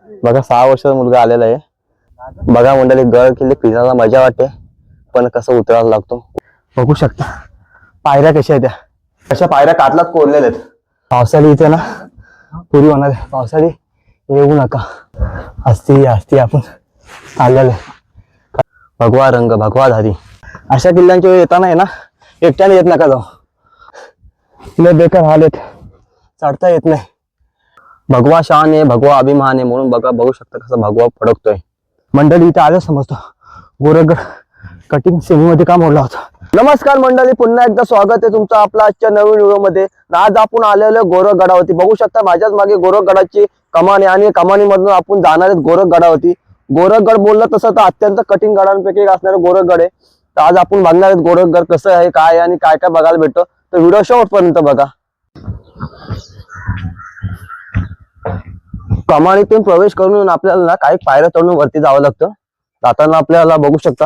बघा 6 वर्षाचा मुलगा आलेला आहे. बघा मंडळी, गड किल्ले फिरायला मजा वाटते, पण कसं उतरायला लागतो बघू शकता. पायऱ्या कशा आहेत, त्या कशा पायऱ्या कातलाच कोरलेल्या आहेत. पावसाळी इथे ना पुरी होणार आहे. पावसाळी येऊ नका, असती असती आपण आलेलं आहे. भगवा रंग भगवा धारी, अशा किल्ल्यांच्या वेळी येताना आहे ना एकट्याने येत नका जाऊ. लय बेकार हाल आहेत, चढता येत नाही. भगवा शान आहे, भगवा अभिमान आहे, म्हणून बघा बघू शकता कसं भगवा फडकतोय. मंडळी इथे आलं समजतो गोरखगड कटिंग सेमीमध्ये काम मोडला होता. नमस्कार मंडळी, पुन्हा एकदा स्वागत आहे तुमचं आपल्या आजच्या नवीन व्हिडिओमध्ये. आज आपण आलेलो गोरखगडावरती. बघू शकता माझ्याच मागे गोरखगडाची कमान आहे आणि कमानीमधून आपण जाणार आहेत गोरखगडावरती. गोरखगड बोललं तसं तर अत्यंत कठीण गडांपैकी एक असणारं गोरखगड आहे. तर आज आपण बघणार आहेत गोरखगड कसं आहे, काय आहे आणि काय काय बघायला भेटतं. तर व्हिडिओ शेवटपर्यंत बघा. कमानीतून प्रवेश करून आपल्याला ना काही पायऱ्या चढून वरती जावं लागतं. जाताना आपल्याला बघू शकता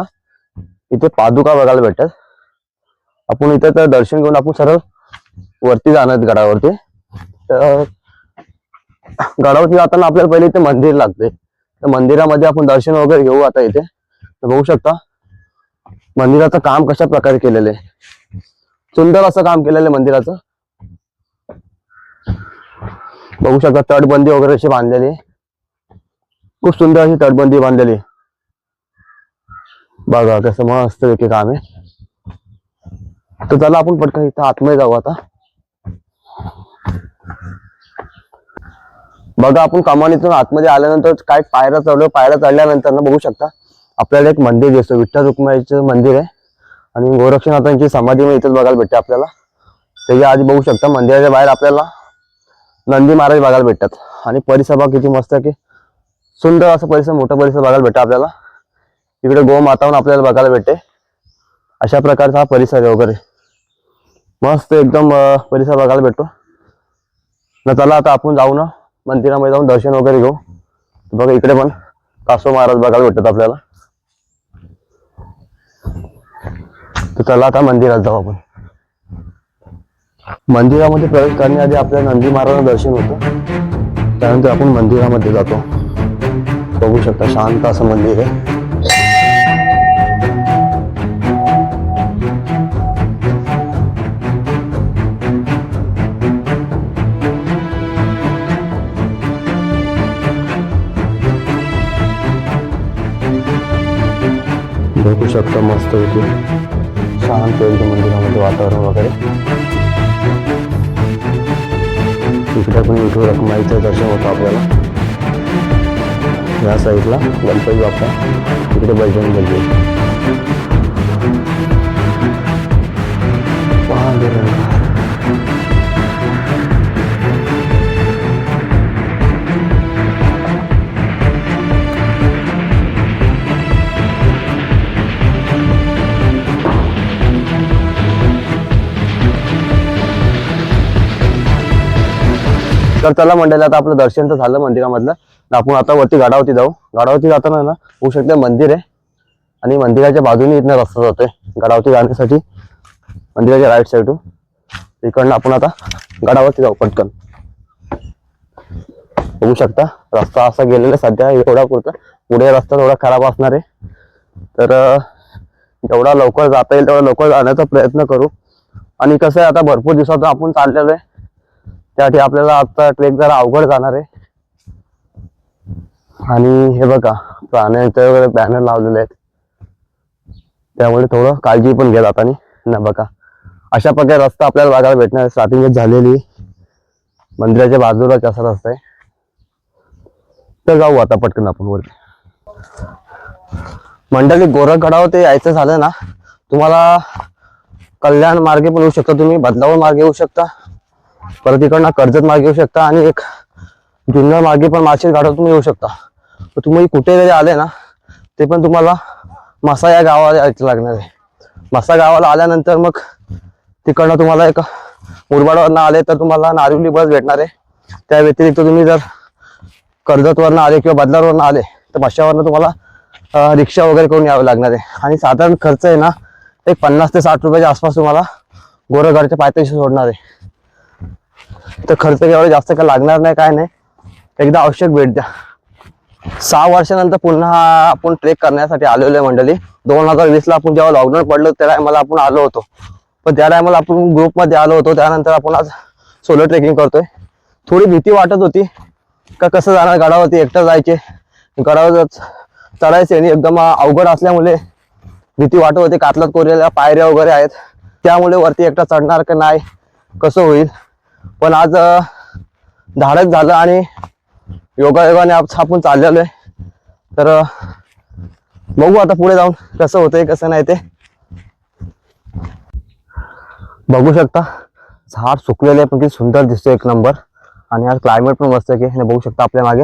इथे पादुका बघायला भेटतात. आपण इथे तर दर्शन घेऊन आपण सरळ वरती जाणार गडावरती. तर गडावरती जाताना आपल्याला पहिले इथे मंदिर लागते. तर मंदिरामध्ये आपण दर्शन वगैरे घेऊ. आता इथे बघू शकता मंदिराचं काम कशा प्रकारे केलेलं आहे. सुंदर असं काम केलेलं आहे मंदिराचं. बघू शकता तटबंदी वगैरे अशी बांधलेली, खूप सुंदर अशी तटबंदी बांधलेली. बघा कसं मस्त पैकी काम आहे. तर चला आपण पटकन इथं आतमध्ये जाऊ. आता बघा आपण कमानीतून आतमध्ये आल्यानंतर काय पायऱ्या चढलो. पायऱ्या चढल्यानंतर ना बघू शकता आपल्याला एक मंदिर दिसतं, विठ्ठल रुक्माईचं मंदिर आहे आणि गोरक्षनाथांची समाधी इथेच बघायला भेटते आपल्याला. त्याच्या आधी बघू शकता मंदिराच्या बाहेर आपल्याला नंदी महाराज बघायला भेटतात. आणि परिसर बघा किती मस्त आहे, की सुंदर असं परिसर, मोठा परिसर बघायला भेटतं आपल्याला. इकडे गोमातावरून आपल्याला बघायला भेटते. अशा प्रकारचा हा परिसर आहे वगैरे, मस्त एकदम परिसर बघायला भेटतो ना. चला आता आपण जाऊ ना मंदिरामध्ये, जाऊन दर्शन वगैरे घेऊ. बघा इकडे पण कासव महाराज बघायला भेटतात आपल्याला. तर चला आता मंदिरात जाऊ आपण. मंदिरामध्ये प्रवेश करण्याआधी आपल्याला नंदी महाराजांना दर्शन होतं. त्यानंतर आपण मंदिरामध्ये जातो. बघू शकता शांत असं मंदिर आहे. बघू शकता मस्त होती शांत एकदम मंदिरामध्ये वातावरण वगैरे. इकडे पण विठ्ठल रखुमाईचं दर्शन होतं आपल्याला. या साईडला गणपती बाप्पा, इकडे बजरंग बली. तर चला मंडळी, आता आपलं दर्शन तर झालं मंदिरामधलं. आपण आता वरती गडावरती जाऊ. गडावरती जाताना ना होऊ शकतं मंदिर आहे आणि मंदिराच्या बाजूने इथनं रस्ता जातोय गडावरती जाण्यासाठी, मंदिराच्या राईट साईडून. इकडनं आपण आता गडावरती जाऊ पटकन. बघू शकता रस्ता असा गेलेला सध्या एवढा पुरता. पुढे रस्ता थोडा खराब असणार आहे. तर जेवढा लवकर जाता येईल तेवढा लवकर जाण्याचा प्रयत्न करू. आणि कसं आहे आता भरपूर दिवसातून आपण चाललेलो आहे, त्यासाठी आपल्याला आता ट्रेक जरा अवघड जाणार आहे. आणि हे बघा प्राण्यांचे वगैरे बॅनर लावलेले आहेत, त्यामुळे थोडं काळजी पण घ्या जाताना ना. बघा अशा प्रकारे रस्ता आपल्याला बघायला भेटणार. स्टार्टिंगच झालेली मंदिराच्या बाजूलाच असा रस्ता आहे. तर जाऊ आता पटकन आपण वरती. मंडळी गोरखगडावर ते यायचं झालं ना, तुम्हाला कल्याण मार्गे पण येऊ शकता, तुम्ही बदलापूर मार्गे येऊ शकता, परत इकडनं कर्जत मार्गे येऊ शकता आणि एक जुन्नर मार्गे पण माळशेज घाटातून येऊ शकता. तर तुम्ही कुठे जरी आले ना, ते पण तुम्हाला मसा या गावाला यायचं लागणार आहे. मसा गावाला आल्यानंतर मग तिकडनं तुम्हाला एक मुरबाडवरनं आले तर तुम्हाला नारिवली बस भेटणार आहे. त्या व्यतिरिक्त तुम्ही जर कर्जतवरनं आले किंवा बदलापूरवरनं आले तर मशावरनं तुम्हाला रिक्षा वगैरे करून यावं लागणार आहे. आणि साधारण खर्च आहे ना एक 50 ते 60 रुपयाच्या आसपास तुम्हाला गोरखगडच्या पायथ्याशी सोडणार आहे. तर खर्च एवढा जास्त काय लागणार नाही, काय नाही. एकदा आवश्यक भेट द्या. 6 वर्षानंतर पुन्हा आपण ट्रेक करण्यासाठी आलेलो आहे मंडळी. 2020 ला आपण जेव्हा लॉकडाऊन पडलं त्या टायमाला आपण आलो होतो, पण त्या टायमाला आपण ग्रुपमध्ये आलो होतो. त्यानंतर आपण आज सोलो ट्रेकिंग करतोय. थोडी भीती वाटत होती का कसं जाणार, गडावरती एकटं जायचे, गडावर चढायचे आणि एकदम अवघड असल्यामुळे भीती वाटत होती. कातलात कोरलेल्या पायऱ्या वगैरे आहेत, त्यामुळे वरती एकटा चढणार का नाही, कसं होईल. पण आज धाडस झालं आणि योगायोगाने आपण चाललेलो आहे. तर बघू आता पुढे जाऊन कसं होतंय कसं नाही ते. बघू शकता झाड सुकलेले पण किती सुंदर दिसतोय, एक नंबर. आणि आज क्लायमेट पण मस्त आहे की बघू शकता. आपल्या मागे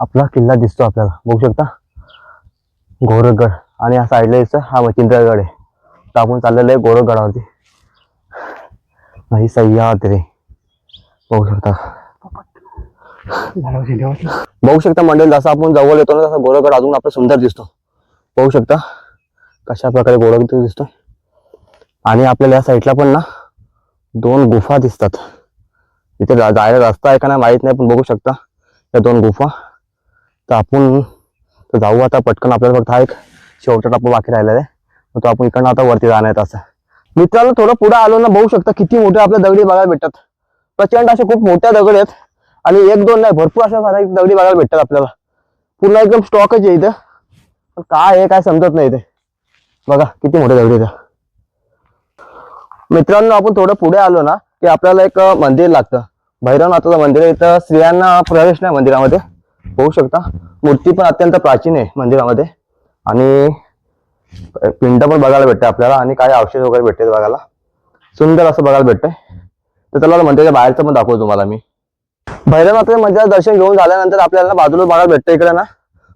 आपला किल्ला दिसतो आपल्याला, बघू शकता गोरखगड. आणि या साईडला यायचं हा मच्छिंद्रगड आहे. तर आपण चाललेलो आहे गोरखगडावरती. नाही सह्याद्री बघू शकता. बघू शकता मंडळी, जसं आपण जवळ येतो ना तसं गोरखगड अजून आपला सुंदर दिसतो. बघू शकता कशा प्रकारे गोरखगड दिसतोय. आणि आपल्याला या साईडला पण ना 2 गुफा दिसतात. इथे जायला रस्ता आहे का नाही माहित नाही, पण बघू शकता या 2 गुफा. तर आपण जाऊ आता पटकन. आपल्याला फक्त हा एक शेवटचा टप्पा बाकी राहिलेला आहे, तो आपण इकडनं आता वरती जाणार आहे. असं मित्रांनो थोडं पुढे आलो ना, बघू शकता किती मोठे आपल्या दगडी बघायला भेटतात. प्रचंड असे खूप मोठ्या दगड आहेत आणि 1-2 नाही, भरपूर अशा साऱ्या दगडी बघायला भेटतात आपल्याला. पूर्ण एकदम स्टॉकच आहे इथं. काय आहे काय समजत नाही इथे. बघा किती मोठे दगडी आहेत. मित्रांनो आपण थोडं पुढे आलो ना की आपल्याला एक मंदिर लागतं, भैरवनाथाचं मंदिर आहे. इथं स्त्रियांना प्रवेश नाही मंदिरामध्ये. बघू शकता मूर्ती पण अत्यंत प्राचीन आहे मंदिरामध्ये. आणि पिंड पण बघायला भेटते आपल्याला आणि काही औषध वगैरे भेटते बघायला. सुंदर असं बघायला भेटतंय. तर त्याला मंदिराच्या बाहेरचं पण दाखवतो तुम्हाला मी. भैरवनाथाच्या मंदिरात दर्शन घेऊन झाल्यानंतर आपल्याला बाजूला बघायला भेटतं इकडे ना,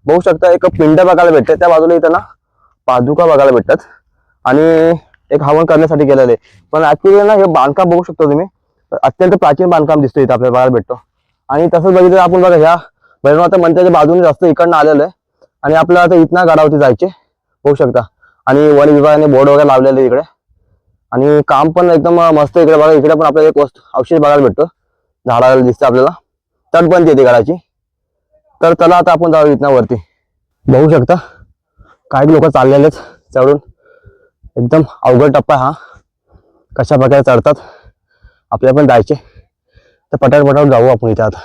बघू शकता एक पिंड बघायला भेटते. त्या बाजूला इथं ना पादुका बघायला भेटतात आणि एक हवन करण्यासाठी गेलेले. पण ऍक्च्युली ना हे बांधकाम बघू शकतो तुम्ही, अत्यंत प्राचीन बांधकाम दिसतो इथं आपल्याला बघायला भेटतो. आणि तसंच बघितलं आपण बघा ह्या भैरवनाथ मंदिराच्या बाजूने रस्ता इकडनं आलेलं आहे आणि आपल्याला आता इथनं गडावरती जायचे. बघू शकता. आणि वन विभागाने बोर्ड वगैरे लावलेले इकडे आणि काम पण एकदम मस्त इकडे बघा. इकडे पण आपल्याला एक वस्तू औषध बघायला भेटतो, झाडाला दिसतं आपल्याला. तटबंदी येते गडाची. तर चला आता आपण जाऊ इथनं वरती. बघू शकता काही लोक चाललेलेच चढून. एकदम अवघड टप्पा हा, कशा प्रकारे चढतात. आपल्याला पण जायचे तर पटापट जाऊ आपण इथे. आता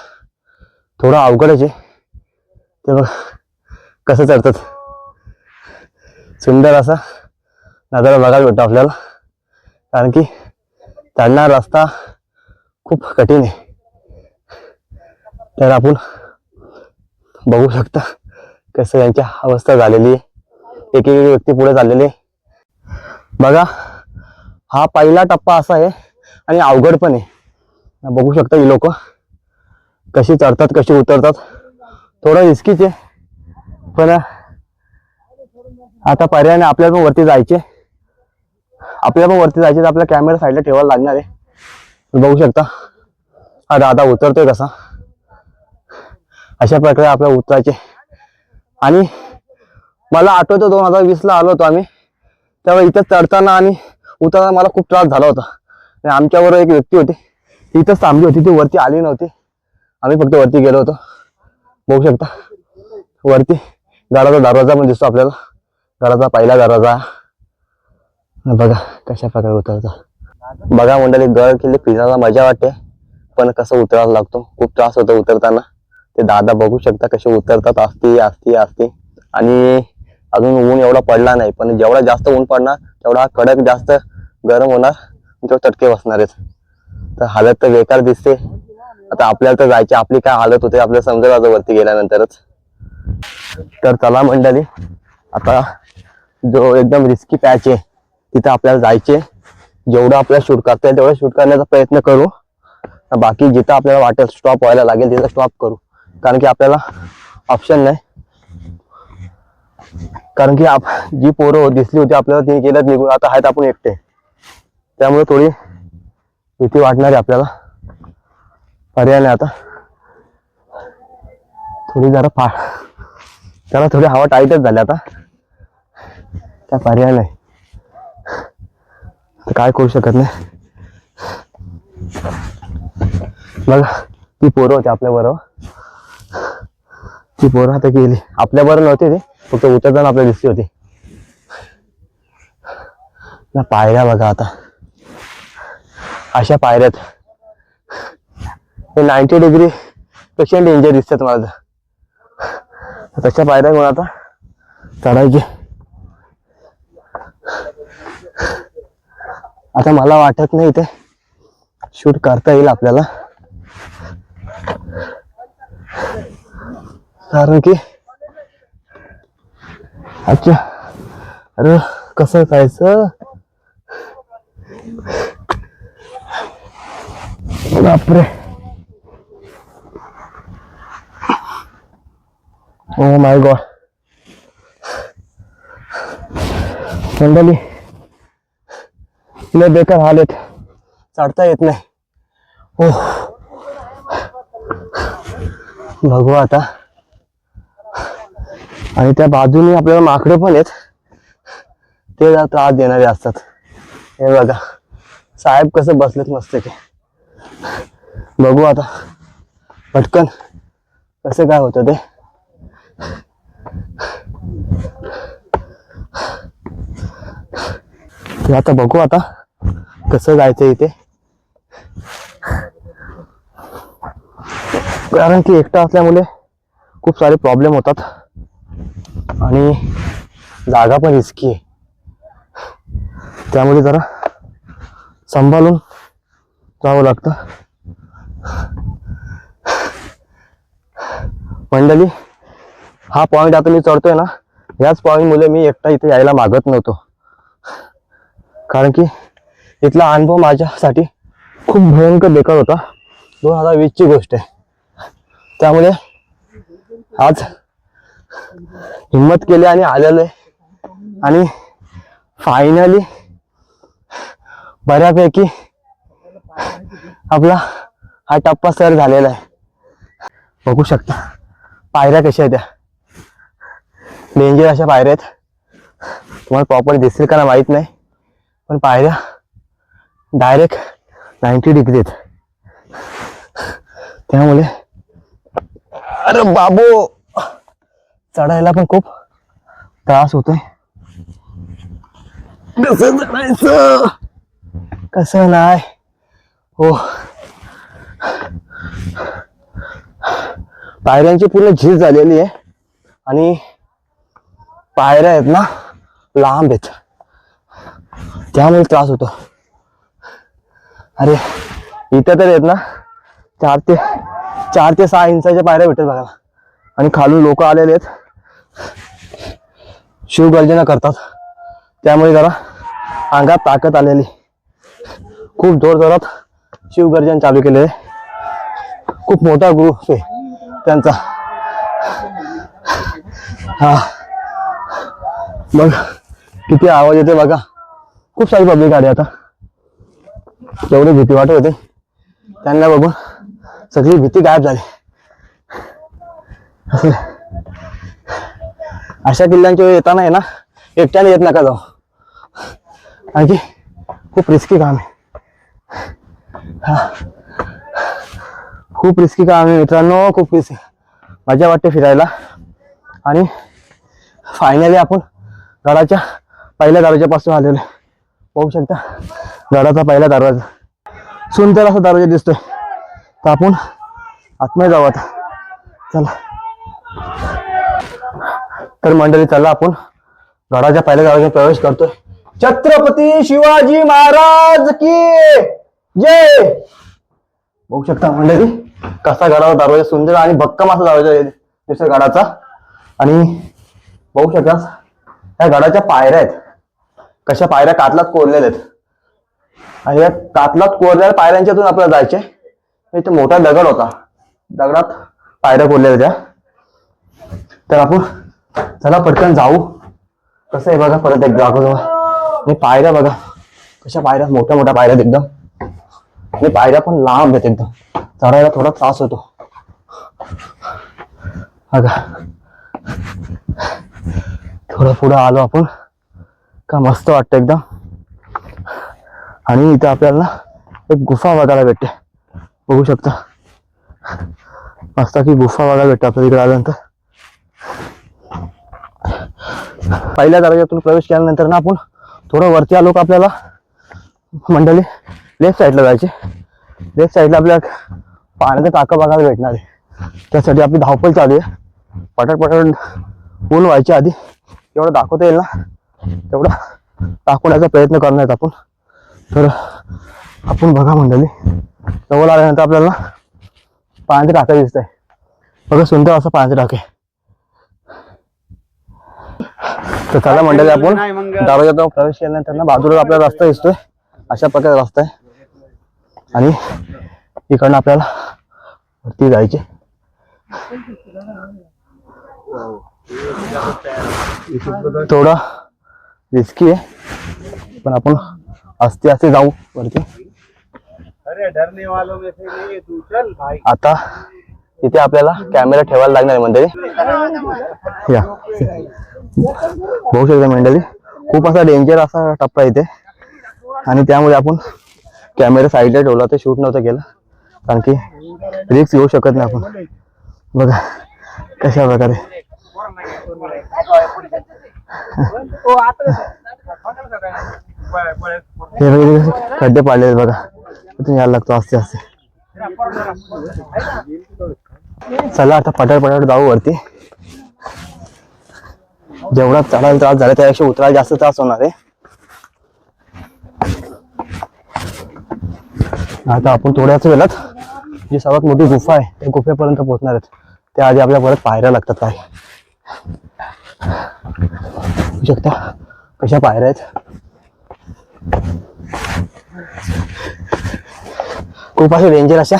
थोडं अवघडच आहे ते बघ कसं चढतात. सुंदर असा नजारा बघायला भेटतो आपल्याला, कारण की चढणारा रस्ता खूप कठीण आहे. तर आपण बघू शकता कसं यांची अवस्था झालेली आहे. एक एक व्यक्ती पुढे चाललेली आहे बघा. हा पहिला टप्पा असा आहे आणि अवघड पण आहे. बघू शकता ही लोक कशी चढतात कशी उतरतात. थोडं रिस्कीच आहे पण आता पर्याय नाही. आपल्याला पण वरती जायचे. तर आपल्या कॅमेरा साईडला ठेवायला लागणार आहे. बघू शकता हा दादा उतरतोय कसा. अशा प्रकारे आपल्याला उतरायचे. आणि मला आठवतं 2020 ला आलो होतो आम्ही, तेव्हा इथं चढताना आणि उतरताना मला खूप त्रास झाला होता. आणि आमच्याबरोबर एक व्यक्ती होती, ती इथंच थांबली होती, ती वरती आली नव्हती. आम्ही फक्त वरती गेलो होतो. बघू शकता वरती गडाचा दरवाजा पण दिसतो आपल्याला, गडाचा पहिला दरवाजा. बघा कशा प्रकारे उतरतात. बघा मंडळी गड किल्ले फिरायला मजा वाटते, पण कसं उतरायला लागतो, खूप त्रास होतो उतरताना. ते दादा बघू शकता कसे उतरतात. असते आणि अजून ऊन एवढा पडला नाही, पण जेवढा जास्त ऊन पडणार तेवढा कडक जास्त गरम होणार, तेवढे चटके बसणार आहेत. तर हालत तर बेकार दिसते. आता आपल्याला तर जायची, आपली काय हालत होते आपल्याला समजेल आता वरती गेल्यानंतरच. तर चला मंडळी आता जो एकदम रिस्की पॅच आहे तिथे आपल्याला जायचे. जेवढं आपल्याला शूट करता येईल तेवढं शूट करण्याचा प्रयत्न करू. बाकी जिथं आपल्याला वाटेल स्टॉप व्हायला लागेल तिथं स्टॉप करू, कारण की आपल्याला ऑप्शन नाही. कारण की जी पोरं दिसली होती आपल्याला ती गेल्यात निघून, आता आहेत आपण एकटे. त्यामुळे थोडी भीती वाटणार आहे आपल्याला. पर्याय नाही आता. थोडी जरा त्याला थोडी हवा टाईटच झाली आता, काय पर्याय नाही. काय करू शकत नाही. बघा ती पोरं होती आपल्या बरोबर, ती पोरं आता गेली, आपल्या बरं नव्हते ते, फक्त उतरताना आपल्याला दिसली होती ना. पायऱ्या बघा आता, अशा पायऱ्यात 90 डिग्री पेक्षा डेंजर दिसतात मला तर. तशा पायऱ्या घेऊन आता चढायची. आता मला वाटत नाही इथे शूट करता येईल आपल्याला, कारण की अच्छा, अरे कसं जायचं बापरे. ओ माय गॉड मंडळी, लय बेकार हाल आहेत, चढता येत नाही. हो बघू आता. आणि त्या बाजूने आपल्याला माकडे पण आहेत, ते जरा त्रास देणारे असतात. हे बघा साहेब कसं बसलेत मस्त की. बघू आता पटकन कसं काय होतं ते. आता बघू आता कसं जायचं इथे, कारण की एकटा असल्यामुळे खूप सारे प्रॉब्लेम होतात आणि जागा पण रिस्की आहे, त्यामुळे जरा सांभाळून जावं लागतं. मंडळी, हा पॉइंट आता मी चढतोय ना, याच पॉइंट मुळे मी एकटा इथे यायला मागत नव्हतो, कारण की इथला अनुभव माझ्यासाठी खूप भयंकर बेकार होता. 2020 ची गोष्ट आहे. त्यामुळे आज हिम्मत केली आणि आलेलो आहे आणि फायनली बऱ्यापैकी आपला हा टप्पा सर झालेला आहे. बघू शकता पायऱ्या कशा आहेत, त्या डेंजर अशा पायऱ्या आहेत. तुम्हाला प्रॉपर दिसेल का ना माहित नाही, पण पायऱ्या डायरेक्ट 90 डिग्री आहेत. त्यामुळे अरे बाबू चढायला पण खूप त्रास होतोय. कसं चढायचं कसं नाही हो. पायऱ्यांची पूर्ण झीज झालेली आहे आणि पायऱ्या आहेत ना लांब आहेत, त्यामुळे त्रास होतो. अरे इथं तर आहेत ना 4 ते 6 इंचाच्या पायऱ्या भेटतात बघा, आणि खालून लोक आलेले आहेत शिवगर्जना करतात, त्यामुळे जरा अंगात ताकद आलेली. खूप जोरजोरात शिवगर्जन चालू केले, खूप मोठा ग्रुप आहे त्यांचा. हा मग किती आवाज येते बघा, खूप सारी पब्लिक आली. आता एवढी भीती वाटत होती, त्यांना बघून सगळी भीती गायब झाली. अशा किल्ल्यांच्या वेळी येताना आहे ना एकट्याने येत नका जाऊ, आणखी खूप रिस्की काम आहे. हा खूप रिस्की काम आहे मित्रांनो, खूप रिस्की. मजा वाटते फिरायला. आणि फायनली आपण गडाच्या पहिल्या दरवाजापासून आलेलो आहे. बघू शकता गडाचा पहिला दरवाजा, सुंदर असा दरवाजा दिसतोय. तर आपण आतमध्ये जाऊ आता, चला. तर मंडळी चला आपण गडाच्या पहिल्या दरवाज्यात प्रवेश करतोय. छत्रपती शिवाजी महाराज की जय. बघू शकता मंडळी कसा गडाचा दरवाजा सुंदर आणि भक्कम असा दरवाजा दिसतोय गडाचा. आणि बघू शकता या गडाच्या पायऱ्या आहेत, कशा पायऱ्या कातलात कोरलेल्या आहेत. आणि या कातलात कोरलेल्या पायऱ्यांच्यातून आपल्याला जायचे. इथे मोठा दगड होता, दगडात पायऱ्या कोरलेल्या त्या. तर आपण चला पटकन जाऊ. कसं आहे बघा, परत एकदा दाखवतो. आणि पायऱ्या बघा कशा पायऱ्या, मोठ्या मोठ्या पायऱ्या एकदम. आणि पायऱ्या पण लांब आहेत एकदम, चढायला थोडा त्रास होतो बघा. थोडं पुढे आलो आपण का मस्त वाटतं एकदम. आणि इथे आपल्याला एक गुफा बघायला भेटते. बघू शकता मस्त की गुफा बघायला भेटते आपल्याला इकडे आल्यानंतर. पहिल्या दरवाजातून प्रवेश केल्यानंतर ना आपण थोडं वरती आलो का आपल्याला मंडळी लेफ्ट साईडला जायचे. लेफ्ट साईडला आपल्याला पाण्याचं टाकं बघायला भेटणार आहे. त्यासाठी आपली धावपळ चालू आहे. पटापट पूर्ण व्हायच्या आधी एवढं दाखवता येईल ना तेवढा दाखवण्याचा प्रयत्न करणार आपण. तर आपण बघा मंडळी जवळ आल्यानंतर आपल्याला पाण्याचे टाका दिसत आहे. बघा सुंदर असं पाण्याचे टाके. तर चला मंडळी आपण दरवाजातून प्रवेश केल्यानंतर ना बाजूला आपल्याला रस्ता दिसतोय. अशा प्रकारे रस्ता आहे आणि इकडनं आपल्याला वरती जायचे. थोडा रिस्की आहे पण आपण आस्ते आस्ते जाऊ वरती. आता इथे आपल्याला कॅमेरा ठेवायला लागणार आहे मंडळी. या बघू शकता मंडळी खूप असा डेंजर असा टप्पा इथे आणि त्यामुळे आपण कॅमेरा साईडला ठेवला तर शूट नव्हतं केलं कारण की रिस्क घेऊ शकत नाही आपण. बघा कशा प्रकारे खड्डे पाडले बघा. इथून यायला लागतो आस्ते आस्ते. चला आता पटापट जाऊ वरती. जेवढा चढायला त्रास झाला त्यापेक्षा उतरायला जास्त त्रास होणार आहे. आता आपण थोड्याच वेळात जी सर्वात मोठी गुफा आहे त्या गुफेपर्यंत पोहोचणार आहेत. त्याआधी आपल्याला परत पायऱ्या लागतात. काय बघू शकता कशा पायऱ्या आहेत. खूप असे डेंजर अशा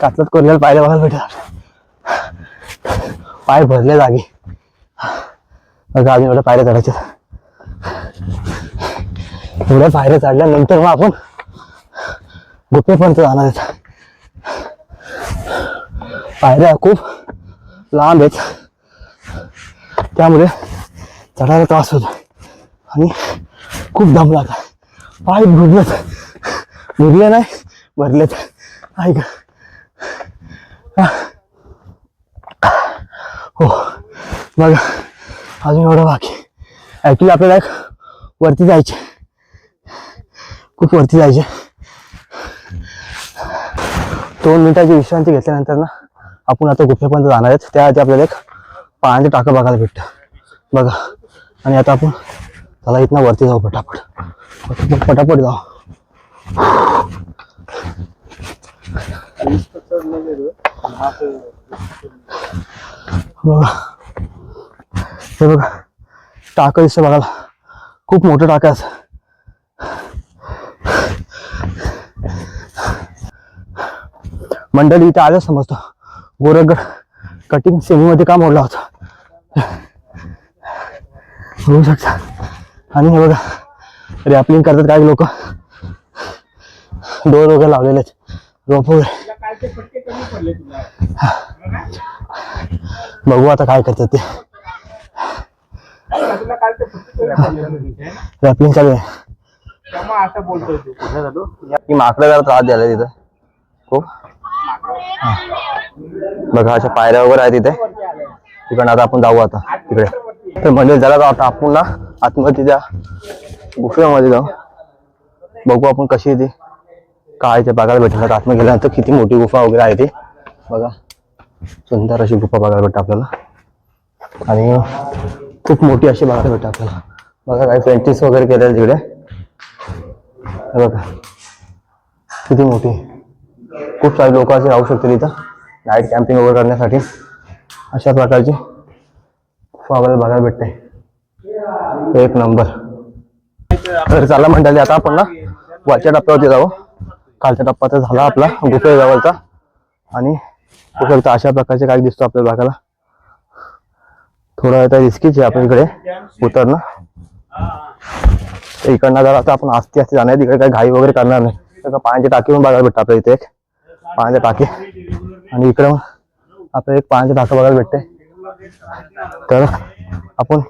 कातलात कोरलेल्या पायऱ्या बघायला भेटतात. पाय भरले जागी. बघा अजून एवढ्या पायऱ्या चढायच्या. एवढ्या पायऱ्या चढल्यानंतर मग आपण गुफेपर्यंत जाणार आहेत. पायऱ्या खूप लांब आहेत त्यामुळे चढायला त्रास होतो आणि खूप दम लागला. पाय भरले नाही भरलेत. ऐक हो बघा अजून एवढं बाकी. ऍक्च्युली आपल्याला एक वरती जायचे. खूप वरती जायचे. 2 मिनिटाची विश्रांती घेतल्यानंतर ना आपण आता गुफेपर्यंत जाणार आहेत. त्याआधी आपल्याला एक पाण्याचे टाकं बघायला भेटतं बघा. आणि आता आपण चला इथनं वरती जाऊ. पटापट पटापट जाऊ. बघा हे बघा टाकं दिसतं बघायला. खूप मोठं टाकं असं. मंडळी इथे आलं समजतो गोरखगड कटिंग सेमीमध्ये काम मोडला होता होऊ शकता. आणि हे बघा रॅपलिंग करतात काही लोक. डोर वगैरे लावलेले आहेत रोप वगैरे. बघू आता काय करतात ते. रॅपलिंग चालू आहे. माकडं जरा त्रास द्यायला तिथं खूप. बघा अशा पायऱ्या वगैरे आहेत तिथे. तिकडे आता आपण जाऊ आता तिकडे. तर म्हणजे जरा आता आपण ना आतमध्ये त्या गुफेमध्ये जाऊ. बघू आपण कशी ती काय ते बघायला भेटणार. आतमध्ये गेल्यानंतर किती मोठी गुफा वगैरे आहे ती बघा. सुंदर अशी गुफा बघायला भेटते आपल्याला आणि खूप मोठी अशी बघायला भेटते आपल्याला. बघा काही पेंटिंग्स वगैरे केलेलं तिकडे बघा किती मोठी. खूप सारे लोक असे राहू शकतील इथं नाईट कॅम्पिंग वगैरे करण्यासाठी. अशा प्रकारची आपल्याला बघायला भेटते. एक नंबर. तर चला मंडळी आता आपण ना वरच्या टप्प्यावरती जाऊ. खालचा टप्पा तर झाला आपला गुफेजवळचा आणि फक्त अशा प्रकारचे काय दिसतो आपल्याला बघायला. थोडं आता रिस्कीच आहे आपण इकडे उतरणं. इकडनं जरा आता आपण आस्ते आस्ते जाणार. तिकडे काही घाई वगैरे करणार नाही. पाण्याची टाकी पण बघायला भेटतं आपल्या इथे. एक पाण्याची टाकी आणि इकडे आपल्याला एक पाण्याची टाकी बघायला भेटते. तर आपण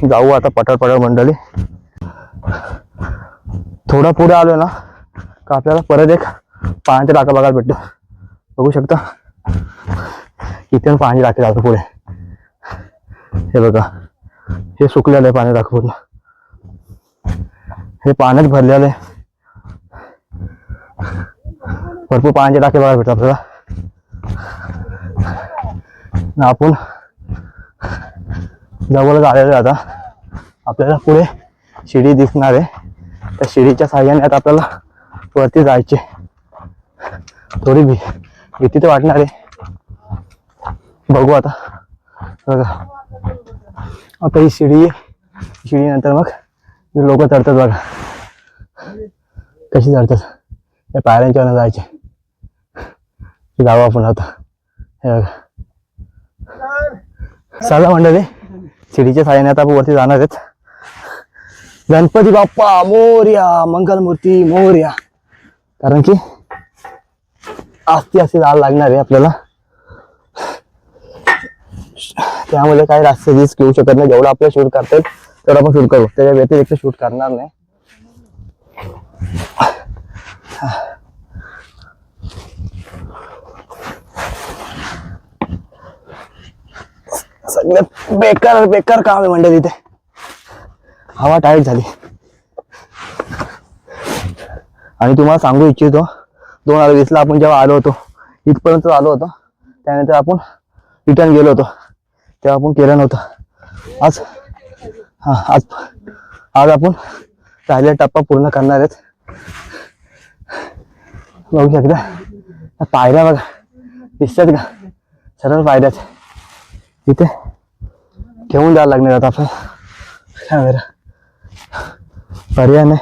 जाऊ आता पटापट मंडळी. थोडा पुढे आलो ना का आपल्याला परत एक पाण्याची टाका बघायला भेटतो. बघू शकता इथे पाण्याची टाकी जातो पुढे. हे बघा हे सुकलेलं आहे पाणी दाखवून, हे पाण्यात भरलेलं आहे. भरपूर पाण्याचे टाके बघायला भेटतात आपल्याला. आपण जवळच आलेलो आहे. आता आपल्याला पुढे शिडी दिसणार आहे. त्या शिडीच्या साहाय्याने आता आपल्याला वरती जायचे. थोडी भीती तर वाटणार आहे. बघू आता. बघा आता ही शिडी नंतर मग लोक चढतात बघा कशी चढतात. त्या पायऱ्यांच्या जायचे. जाऊ आपण आता. हे बघा चला मंडळी, शिडीच्या साहाय्याने आता आपण वरती जाणार आहेत. गणपती बाप्पा मोरया, मंगलमूर्ती मोरया. कारण की आस्ती जायला लागणार आहे आपल्याला. त्यामुळे काही रास्ते रिस्क घेऊ शकत नाही. जेवढं आपल्याला शूट करता येईल तेवढं आपण शूट करू. त्याच्या व्यतिरिक्त शूट करणार नाही. सगळ्यात बेकार काम आहे म्हणजे तिथे. हवा टाईट झाली. आणि तुम्हाला सांगू इच्छितो, 2020 ला आपण जेव्हा आलो होतो, इथपर्यंत आलो होतो, त्यानंतर आपण रिटर्न गेलो होतो, तेव्हा आपण केलं नव्हतं. आज आपण राहिलेला टप्पा पूर्ण करणार आहेत. बघू शकता पायऱ्या बघा दिसतात का, सरळ पायऱ्यात. इथे घेऊन जायला लागणार आता आपण कॅमेरा. पर्याय नाही,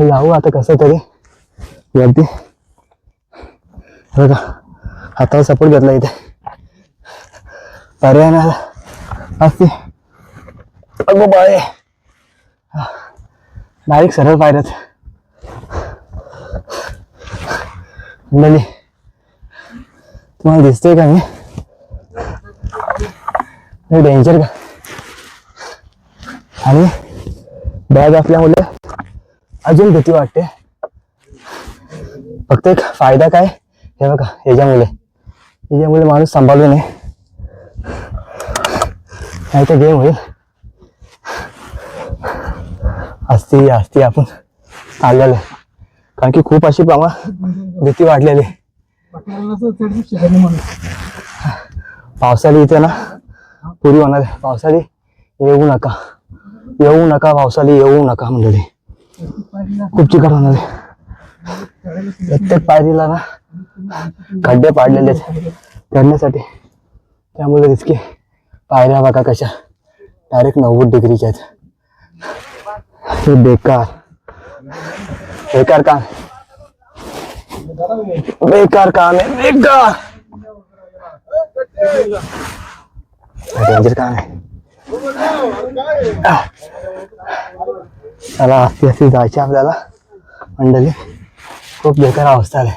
जाऊ आता कसं तरी वरती. बघा हातावर सपोर्ट घेतला इथे. पर्याय नाही असते. अगो बाय, डायरेक्ट सरळ पायऱ्यात. मंडळी तुम्हाला दिसतोय का मी डेंजर का. आणि बॅग असल्यामुळे अजून भीती वाटते. फक्त एक फायदा काय, हे बघा ह्याच्यामुळे माणूस सांभाळू नये, नाही तर गेम होईल. असती आपण आलेलं आहे. कारण की खूप अशी भीती वाटलेली. पावसाळी इथे ना पुरी होणार आहे. पावसाळी येऊ नका पावसाळी येऊ नका म्हणजे खूप चिकट होणार आहे. प्रत्येक पायरीला ना खड्डे पाडलेले आहेत चढण्यासाठी. त्यामुळे रिस्की. पायऱ्या बघा कशा डायरेक्ट 90 डिग्रीच्या आहेत. हे बेकार काम आहे. बेकार डेंजर काम आहे. चला अशी जायचे आपल्याला मंडळी. खूप बेकार अवस्था आहे.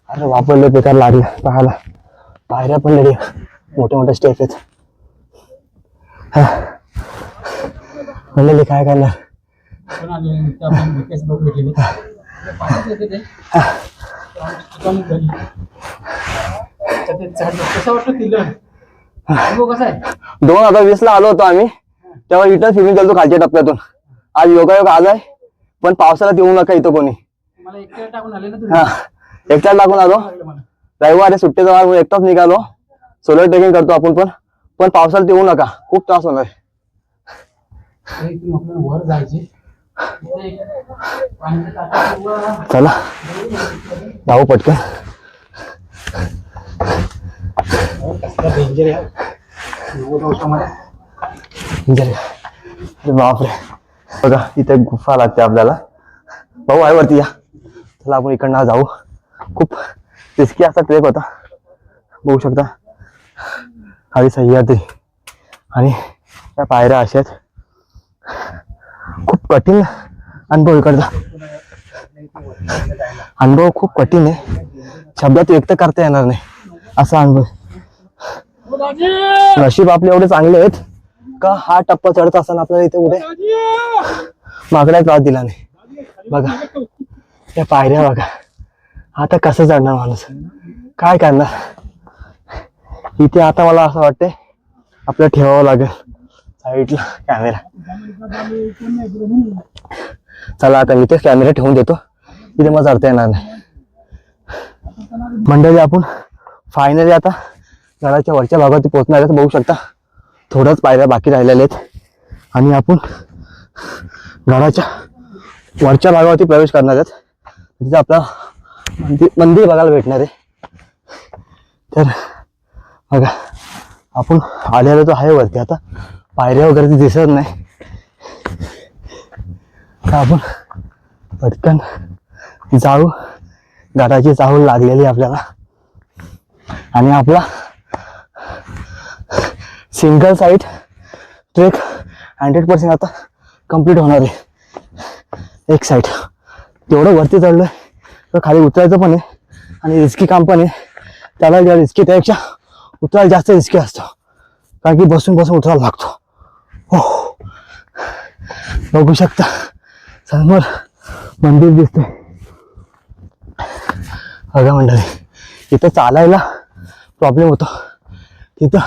अरे वापरले बेकार लागले पाहायला. पायऱ्या पण लढे मोठे स्टेप आहेत. मंडळी काय करणार. कसं आहे 2020 ला आलो होतो आम्ही, तेव्हा रिटर्न फिरून गेलो खालच्या टप्प्यातून. आज योगायोग आलाय, पण पावसाळ्यात येऊ नका इथं कोणी. मला एकट्या टाकून आले ना तुम्ही. एकट्यात टाकून आलो. रविवारी सुट्टीचा वार एकटाच निघालो. सोलर ट्रेकिंग करतो आपण पण पावसाळ्यात येऊ नका, खूप त्रास होणार. वर जायचे. चला जाऊ पटकन. बापरे बघा इथे गुफा लागते आपल्याला. भाऊ आहे वरती या. चला आपण इकडनं जाऊ. खूप रिस्की असा ट्रेक होता. बघू शकता खाली सह्याद्री आणि त्या पायऱ्या अशा आहेत. खूप कठीण अनुभव इकडचा. अनुभव खूप कठीण आहे, शब्दात व्यक्त करता येणार नाही असा अनुभव. नशीब आपले एवढे चांगले आहेत का हा टप्पा चढत असताना आपल्याला इथे कुठे मागण्यात त्रास दिला नाही. बघा त्या पायऱ्या बघा आता कसं चढणार माणूस, काय करणार. इथे आता मला असं वाटतंय आपल्याला ठेवावं लागेल साईडला कॅमेरा. चला आता मी तेच कॅमेरा ठेवून देतो, इथे मग चढता येणार नाही. मंडळी आपण फायनली आता घराच्या वरच्या भागावरती पोहोचणार आहेत. बघू शकता थोड्याच पायऱ्या बाकी राहिलेल्या आहेत आणि आपण घराच्या वरच्या भागावरती प्रवेश करणार आहेत. तिथे आपल्याला मंदिर बघायला भेटणार आहे. तर बघा आपण आलेलो तो आहे वरती, आता पायऱ्या वगैरे ती दिसत नाही. तर आपण पटकन जाऊ, घराची चाहूल लागलेली आपल्याला आणि आपला सिंगल साईड ट्रेक 100% आता कंप्लीट होणार आहे. एक साईड तेवढं वरती चढलोय तर खाली उतरायचं पण आहे आणि रिस्की काम पण आहे. त्याला ज्या रिस्की त्यापेक्षा उतरायला जास्त रिस्की असतो, कारण की बसून बसून उतरायला लागतो. हो बघू शकता समोर मंदिर दिसतंय बघा मंडळी. इथं चालायला प्रॉब्लेम होतो, तिथं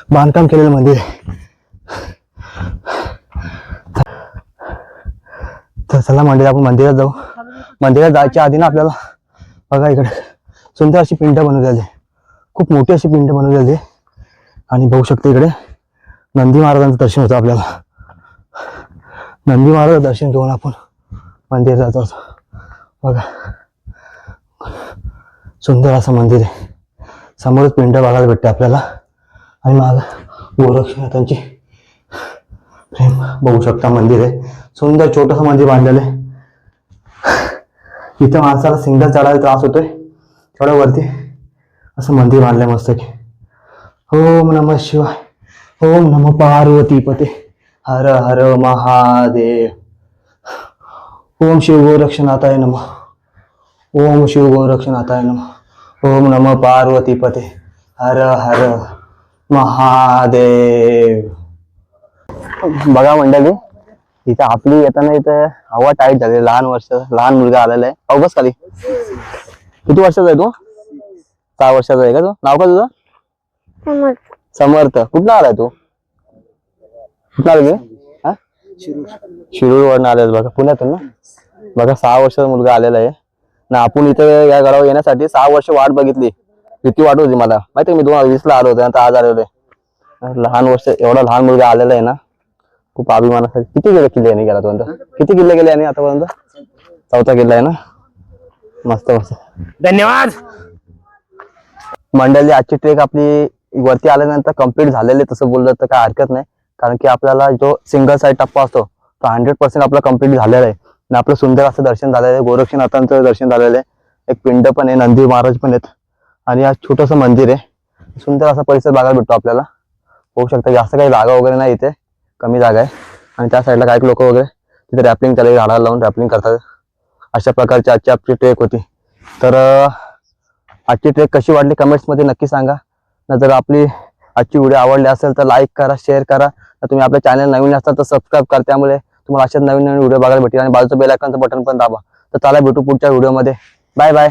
बांधकाम केलेलं मंदिर आहे. तर चला मंदिर आपण मंदिरात जाऊ. मंदिरात जायच्या आधी ना आपल्याला बघा इकडे सुंदर अशी पिंड बनवलेली आहे, खूप मोठी अशी पिंड बनवलेली आहे. आणि बघू शकता इकडे नंदी महाराजांचं दर्शन होतं आपल्याला. नंदी महाराजांचं दर्शन घेऊन आपण मंदिरात जातो. बघा सुंदर असं मंदिर आहे, समोरच पिंड बघायला भेटते आपल्याला आणि मागं गोरक्षनाथांची प्रेम बघू शकता मंदिर आहे. सुंदर छोटंसं मंदिर बांधलेलं आहे. इथं माणसाला सिंगल चढायला त्रास होतोय, तेवढ्या वरती असं मंदिर बांधलंय मस्त की. ओम नमः शिवाय, ओम नमः पार्वतीपते, हर हर महादेव, ओम शिव गोरक्षनाथाय नमः, ओम शिव गोरक्षनाथाय नमः, ओम नमः पार्वतीपते, हर हर महादेव. बघा मंडळी इथं आपली येताना इथं हवा टाईट झाली. लहान मुलगा आलेला आहे. पाहू बस खाली. किती वर्षाचा आहे तू? 6 वर्षाचा आहे का तू? नाव का तुझं? समर्थ. कुठला आलाय तू? कुठला आला? हा शिरूर वरून आलेला बघा, पुण्यातून ना. बघा 6 वर्षाचा मुलगा आलेला आहे ना. आपण इथं या गडावर येण्यासाठी 6 वर्ष वाट बघितली. किती वाट होती मला माहिती, मी 2020 ला आलो होतो, आता आज आलेलो आहे. लहान वर्ष एवढा लहान मुलगा आलेला आहे ना, खूप अभिमानासाठी. किती किल्ले यांनी गेला तो? किती किल्ले गेले यांनी आतापर्यंत? 4था किल्ला आहे ना. मस्त मस्त, धन्यवाद मंडळी. आजची ट्रेक आपली वरती आल्यानंतर कंप्लीट झालेली, तसं बोललं तर काय हरकत नाही. कारण की आपल्याला जो सिंगल साईड टप्पा असतो तो 100% आपला कंप्लीट झालेला आहे आणि आपलं सुंदर असं दर्शन झालेलं आहे. गोरक्षनाथांचं दर्शन झालेलं आहे. एक पिंड पण आहे, नंदी महाराज पण आहेत आणि आज छोटंसं मंदिर आहे. सुंदर असा परिसर बघायला भेटतो आपल्याला. होऊ शकतं जास्त काही जागा वगैरे नाही, इथे कमी जागा आहे. आणि त्या साईडला काही लोक वगैरे तिथे रॅपलिंग चालू, झाडाला लावून रॅपलिंग करतात. अशा प्रकारची आजची आपली ट्रेक होती. तर आजची ट्रेक कशी वाटली कमेंट्समध्ये नक्की सांगा. जर आपली आजची व्हिडिओ आवडली असेल तर लाईक करा, शेअर करा. तर तुम्ही आपल्या चॅनल नवीन असाल तर सबस्क्राईब करा, त्यामुळे तुम्हाला अशाच नवीन नवीन व्हिडिओ बघायला भेटेल. आणि बाजूचं बेल आयकॉनचं बटन पण दाबा. तर चला भेटू पुढच्या व्हिडिओमध्ये. Bye bye.